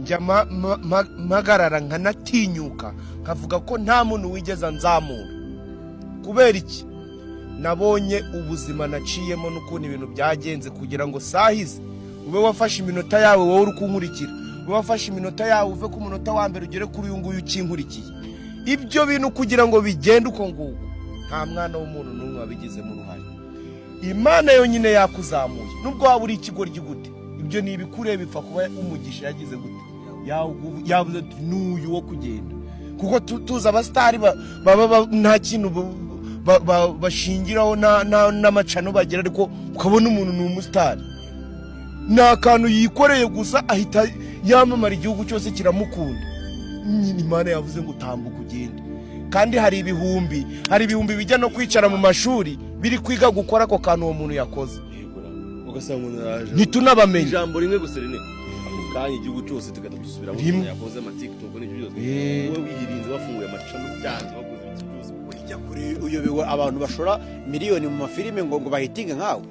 njya magarara nkanatinyuka nkavuga ko nta muntu wigeze nzamura. Kubera iki? Nabonye ubuzima naciyemo n'ukuntu ibintu byagenze kugira ngo sahize ube wafashe iminota yawe wowe uri kunkurikira, ube wafashe iminota yawe uve ku munota wa mbere ugere kuri uyu nguyu ukinkurikiye. Ibyo bintu kugira ngo bigende uko nguko nta mwana w'umuntu n'umwe wabigizemo uruhare. Imana yonyine yakuzamuye nubwo waba uri ikigoryi gute. Ibyo ni ibikureba bipfa kuba umugisha yagize gute yavuze n'uyu wo kugenda, kuko tuza abastari baba nta kintu bashingiraho n'amacano bagira, ariko ukabona umuntu ni umusitari nta kantu yikoreye gusa ahita yamamara igihugu cyose kiramukunda. Imana yavuze ngo tambuka ugende. Kandi hari ibihumbi bijya no kwicara mu mashuri biri kwiga gukora ako kantu uwo muntu yakoze, ugasanga umuntu araje ntitunabamenye ijambo rimwe gusa rine akanya igihugu cyose tugata dusubira aho yakoze amatiktok n'ibyo byose wowe wiyirinze bafunguye amacano cyane bakoze iki byose ujya kuri uyobewe abantu bashora miliyoni mu mafilime ngo bahitinge nkawe.